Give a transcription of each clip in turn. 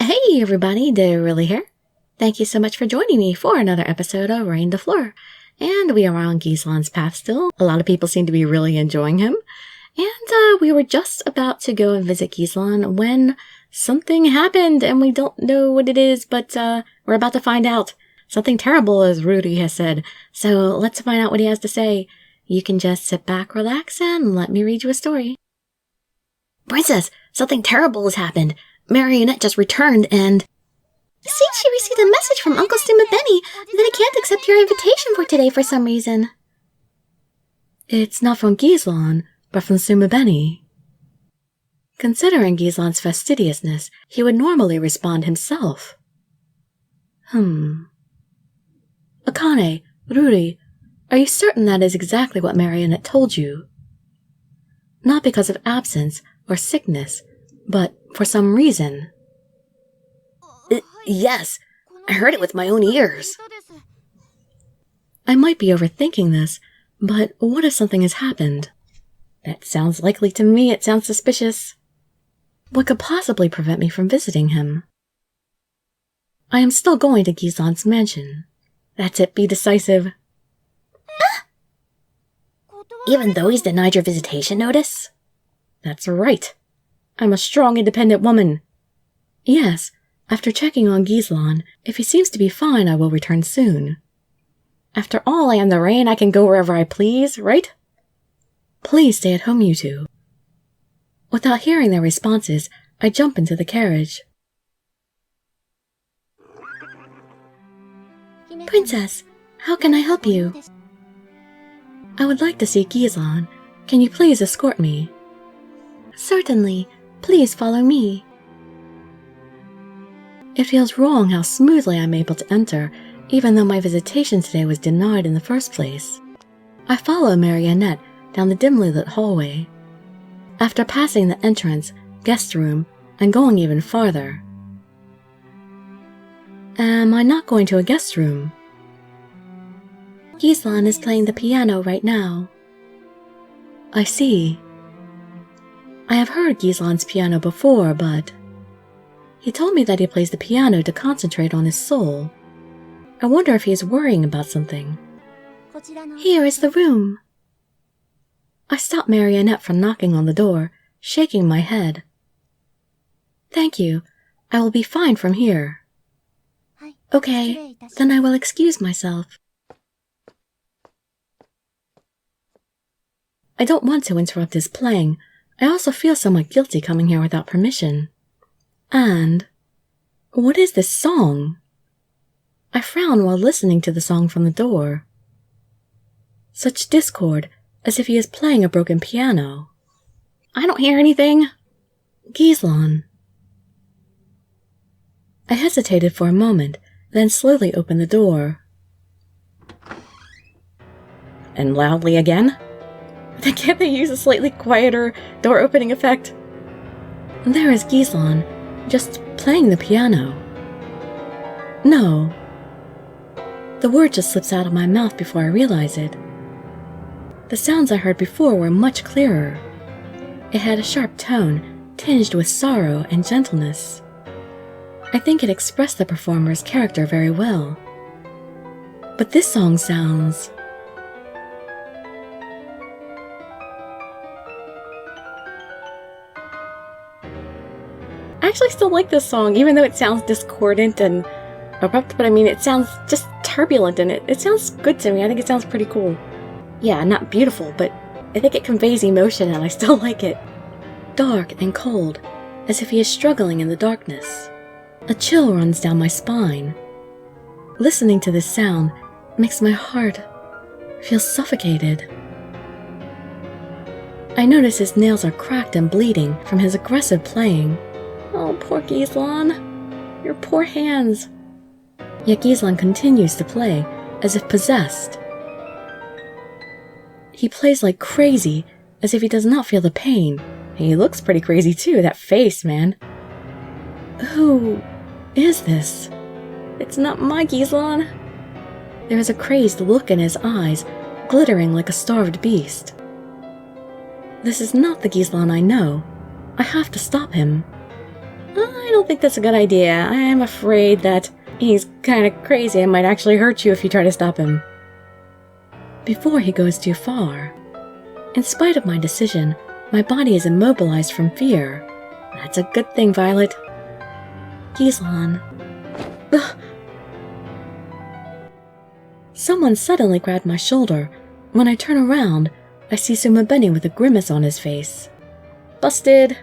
Hey everybody, Dirili here. Thank you so much for joining me for another episode of Reine Des Fleurs. And we are on Ghislain's path still. A lot of people seem to be really enjoying him. And we were just about to go and visit Ghislain when something happened and we don't know what it is, but we're about to find out. Something terrible, as Rudy has said. So let's find out what he has to say. You can just sit back, relax, and let me read you a story. Princess, something terrible has happened. Marionette just returned and... See, she received a message from Uncle Stu Benny that he can't accept your invitation for today for some reason. It's not from Ghislain, but from Sumabeni. Considering Ghislain's fastidiousness, he would normally respond himself. Akane, Rudy, are you certain that is exactly what Marionette told you? Not because of absence or sickness, but for some reason. Yes, I heard it with my own ears. I might be overthinking this, but what if something has happened? That sounds likely to me. It sounds suspicious. What could possibly prevent me from visiting him? I am still going to Ghislain's mansion. That's it, be decisive. Even though he's denied your visitation notice? That's right. I'm a strong, independent woman. Yes, after checking on Ghislain, if he seems to be fine, I will return soon. After all, I am the Reine. I can go wherever I please, right? Please stay at home, you two. Without hearing their responses, I jump into the carriage. Princess, how can I help you? I would like to see Ghislain. Can you please escort me? Certainly. Please follow me. It feels wrong how smoothly I'm able to enter, even though my visitation today was denied in the first place. I follow Marionette down the dimly lit hallway. After passing the entrance, guest room, and going even farther. Am I not going to a guest room? Ghislain is playing the piano right now. I see. I have heard Ghislain's piano before, but... He told me that he plays the piano to concentrate on his soul. I wonder if he is worrying about something. Here is the room. I stop Marionette from knocking on the door, shaking my head. Thank you. I will be fine from here. Okay, then I will excuse myself. I don't want to interrupt his playing. I also feel somewhat guilty coming here without permission. And... what is this song? I frown while listening to the song from the door. Such discord, as if he is playing a broken piano. I don't hear anything. Ghislain. I hesitated for a moment, then slowly opened the door. And loudly again? Can't they use a slightly quieter door-opening effect? There is Ghislain, just playing the piano. No. The word just slips out of my mouth before I realize it. The sounds I heard before were much clearer. It had a sharp tone, tinged with sorrow and gentleness. I think it expressed the performer's character very well. But this song sounds... I actually still like this song, even though it sounds discordant and abrupt, but I mean, it sounds just turbulent and it sounds good to me. I think it sounds pretty cool. Yeah, not beautiful, but I think it conveys emotion and I still like it. Dark and cold, as if he is struggling in the darkness. A chill runs down my spine. Listening to this sound makes my heart feel suffocated. I notice his nails are cracked and bleeding from his aggressive playing. Oh, poor Ghislain. Your poor hands. Yet Ghislain continues to play, as if possessed. He plays like crazy, as if he does not feel the pain. He looks pretty crazy too, that face, man. Who is this? It's not my Ghislain. There is a crazed look in his eyes, glittering like a starved beast. This is not the Ghislain I know. I have to stop him. I don't think that's a good idea. I am afraid that he's kind of crazy and might actually hurt you if you try to stop him. Before he goes too far. In spite of my decision, my body is immobilized from fear. That's a good thing, Violet. Ghislain. Ugh. Someone suddenly grabbed my shoulder. When I turn around, I see Sumabeni with a grimace on his face. Busted!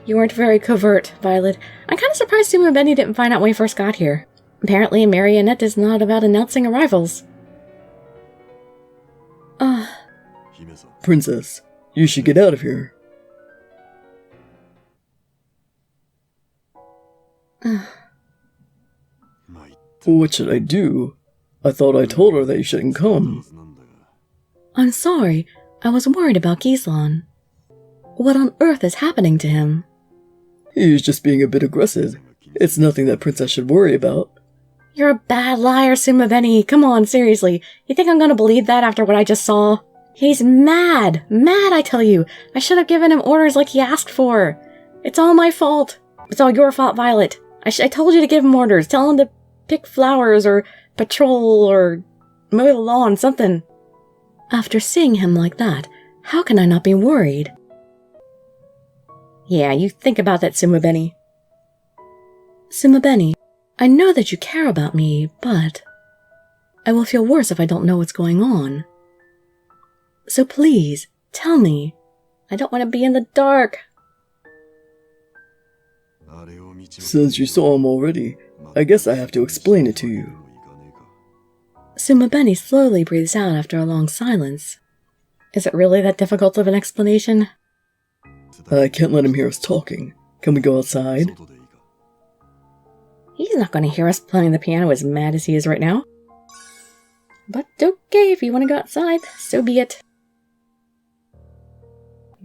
You weren't very covert, Violet. I'm kind of surprised Sumabeni didn't find out when we first got here. Apparently, a marionette is not about announcing arrivals. Princess, you should get out of here. What should I do? I thought I told her that you shouldn't come. I'm sorry. I was worried about Ghislain. What on earth is happening to him? He's just being a bit aggressive. It's nothing that Princess should worry about. You're a bad liar, Sumabeni. Come on, seriously. You think I'm gonna believe that after what I just saw? He's mad. Mad, I tell you. I should have given him orders like he asked for. It's all my fault. It's all your fault, Violet. I told you to give him orders. Tell him to pick flowers or patrol or mow the lawn, something. After seeing him like that, how can I not be worried? Yeah, you think about that, Sumabeni. Sumabeni, I know that you care about me, but I will feel worse if I don't know what's going on. So please, tell me. I don't want to be in the dark. Since you saw him already, I guess I have to explain it to you. Sumabeni slowly breathes out after a long silence. Is it really that difficult of an explanation? I can't let him hear us talking. Can we go outside? He's not going to hear us playing the piano as mad as he is right now. But okay, if you want to go outside, so be it.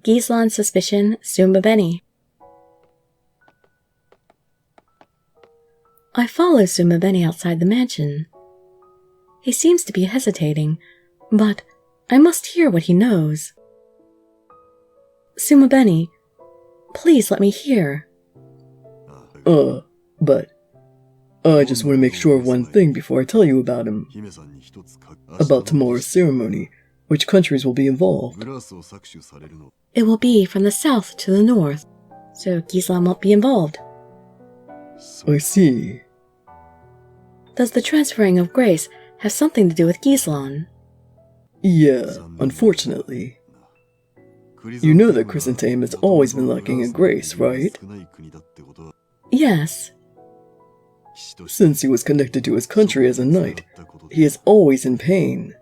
Ghislain's suspicion, Sumabeni. I follow Sumabeni outside the mansion. He seems to be hesitating, but I must hear what he knows. Sumabeni, please let me hear. But I just want to make sure of one thing before I tell you about him. About tomorrow's ceremony, which countries will be involved. It will be from the south to the north, so Ghislain won't be involved. I see. Does the transferring of grace have something to do with Ghislain? Yeah, unfortunately. You know that Chrysantheme has always been lacking in grace, right? Yes. Since he was connected to his country as a knight, he is always in pain.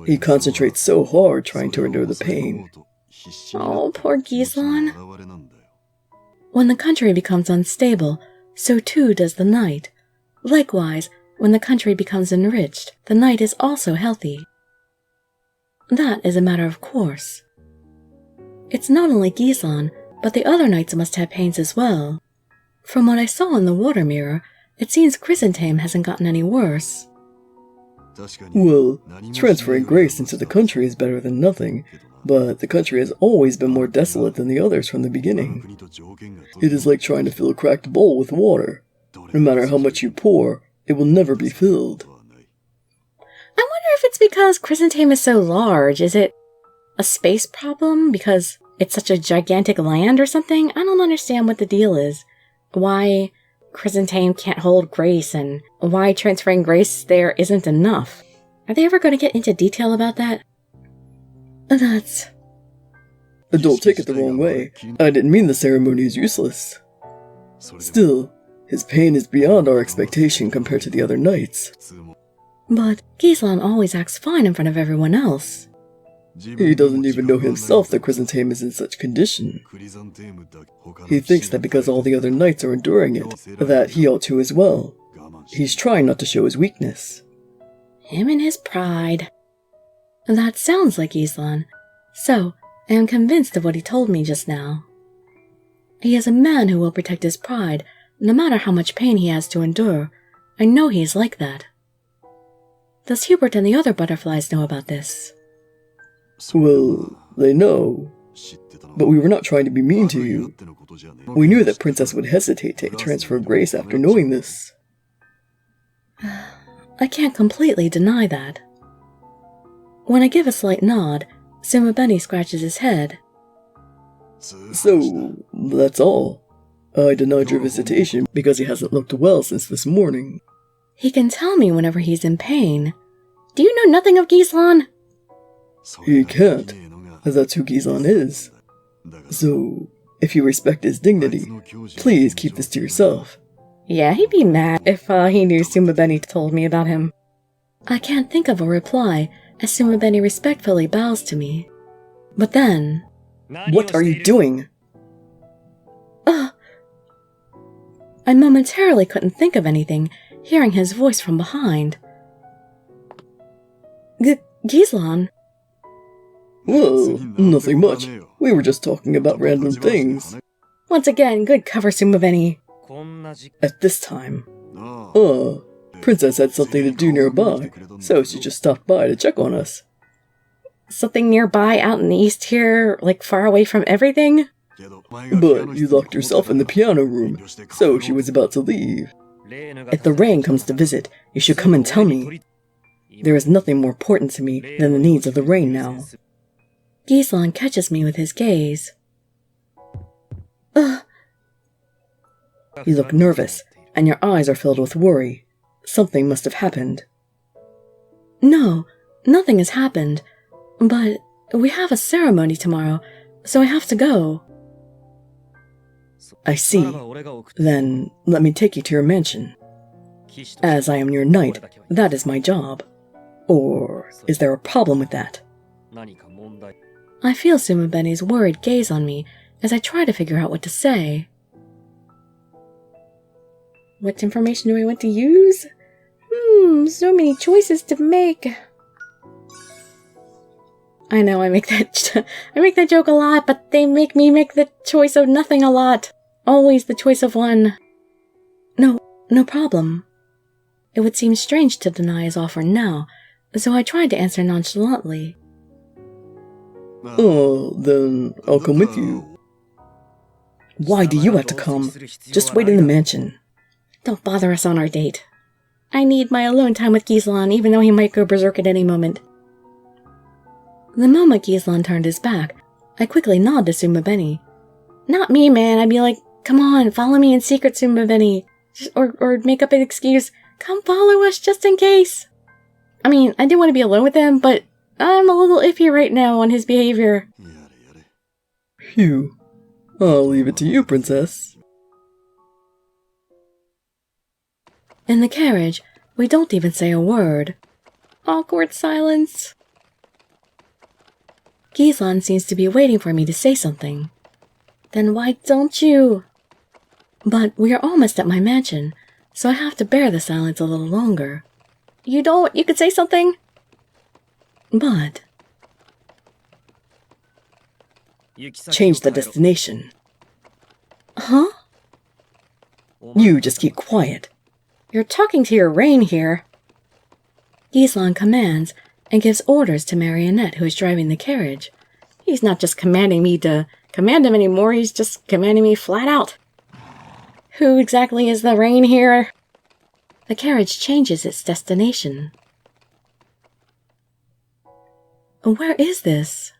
He concentrates so hard trying to endure the pain. Oh, poor Ghislain. When the country becomes unstable, so too does the knight. Likewise, when the country becomes enriched, the knight is also healthy. That is a matter of course. It's not only Ghislain, but the other knights must have pains as well. From what I saw in the water mirror, it seems Chrysantheme hasn't gotten any worse. Well, transferring grace into the country is better than nothing, but the country has always been more desolate than the others from the beginning. It is like trying to fill a cracked bowl with water. No matter how much you pour, it will never be filled. I wonder if it's because Chrysantheme is so large. Is it a space problem because it's such a gigantic land or something? I don't understand what the deal is. Why Chrysantheme can't hold grace and why transferring grace there isn't enough. Are they ever going to get into detail about that? Don't take it the wrong way. I didn't mean the ceremony is useless. Still, his pain is beyond our expectation compared to the other knights. But Ghislain always acts fine in front of everyone else. He doesn't even know himself that Chrysantheme is in such condition. He thinks that because all the other knights are enduring it, that he ought to as well. He's trying not to show his weakness. Him and his pride. That sounds like Ghislain. So, I am convinced of what he told me just now. He is a man who will protect his pride, no matter how much pain he has to endure. I know he is like that. Does Hubert and the other butterflies know about this? Well, they know, But we were not trying to be mean to you. We knew that Princess would hesitate to transfer grace after knowing this. I can't completely deny that. When I give a slight nod, Sumabeni scratches his head. So, that's all. I denied your visitation because he hasn't looked well since this morning. He can tell me whenever he's in pain. Do you know nothing of Ghislain? He can't, as that's who Ghislain is. So, if you respect his dignity, please keep this to yourself. Yeah, he'd be mad if he knew Sumabeni told me about him. I can't think of a reply as Sumabeni respectfully bows to me. But then... What are you doing? I momentarily couldn't think of anything, hearing his voice from behind. Ghislain? Well, nothing much. We were just talking about random things. Once again, good cover, Sumabeni. At this time. Princess had something to do nearby, so she just stopped by to check on us. Something nearby out in the east here, like far away from everything? But you locked yourself in the piano room, so she was about to leave. If the rain comes to visit, you should come and tell me. There is nothing more important to me than the needs of the rain now. Ghislain catches me with his gaze. You look nervous, and your eyes are filled with worry. Something must have happened. No, nothing has happened. But we have a ceremony tomorrow, so I have to go. I see. Then let me take you to your mansion. As I am your knight, that is my job. Or is there a problem with that? I feel Sumabeni's worried gaze on me as I try to figure out what to say. What information do I want to use? So many choices to make. I know I make that joke a lot, but they make me make the choice of nothing a lot. Always the choice of one. No problem. It would seem strange to deny his offer now, so I tried to answer nonchalantly. Then I'll come with you. Why do you have to come? Just wait in the mansion. Don't bother us on our date. I need my alone time with Ghislain, even though he might go berserk at any moment. The moment Ghislain turned his back, I quickly nod to Sumabeni. Not me, man. I'd be like, come on, follow me in secret, Sumabeni. Or make up an excuse. Come follow us just in case. I mean, I do want to be alone with him, but I'm a little iffy right now on his behavior. Phew. I'll leave it to you, Princess. In the carriage, we don't even say a word. Awkward silence. Ghislain seems to be waiting for me to say something. Then why don't you? But we are almost at my mansion, so I have to bear the silence a little longer. You could say something. But... change the destination. Huh? You just keep quiet. You're talking to your Reine here. Ghislain commands and gives orders to Marionette, who is driving the carriage. He's not just commanding me to command him anymore, he's just commanding me flat out. Who exactly is the Reine here? The carriage changes its destination. Where is this?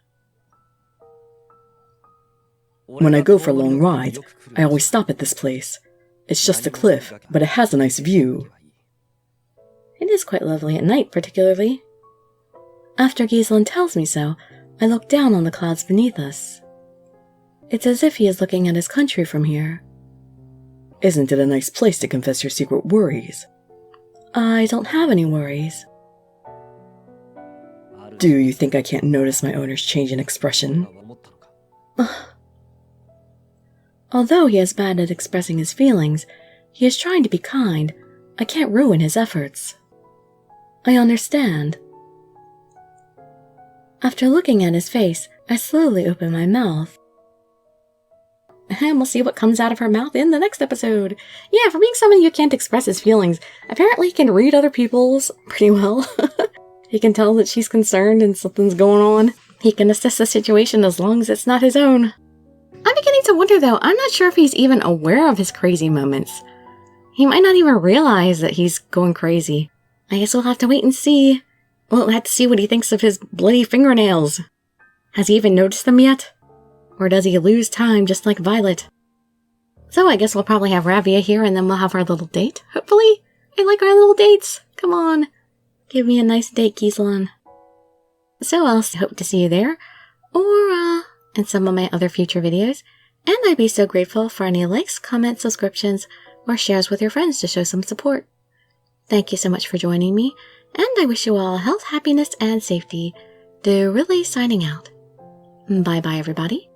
When I go for long rides, I always stop at this place. It's just a cliff, but it has a nice view. It is quite lovely at night, particularly. After Ghislain tells me so, I look down on the clouds beneath us. It's as if he is looking at his country from here. Isn't it a nice place to confess your secret worries? I don't have any worries. Do you think I can't notice my owner's change in expression? Although he is bad at expressing his feelings, he is trying to be kind. I can't ruin his efforts. I understand. After looking at his face, I slowly open my mouth. And we'll see what comes out of her mouth in the next episode. Yeah, for being someone who can't express his feelings, apparently he can read other people's pretty well. He can tell that she's concerned and something's going on. He can assess the situation as long as it's not his own. I'm beginning to wonder, though, I'm not sure if he's even aware of his crazy moments. He might not even realize that he's going crazy. I guess we'll have to wait and see. We'll have to see what he thinks of his bloody fingernails. Has he even noticed them yet? Or does he lose time just like Violet? So I guess we'll probably have Ravia here and then we'll have our little date. Hopefully. I like our little dates. Come on. Give me a nice date, Ghislain. So I'll hope to see you there. Or, in some of my other future videos. And I'd be so grateful for any likes, comments, subscriptions, or shares with your friends to show some support. Thank you so much for joining me, and I wish you all health, happiness, and safety. Dirili signing out. Bye-bye, everybody.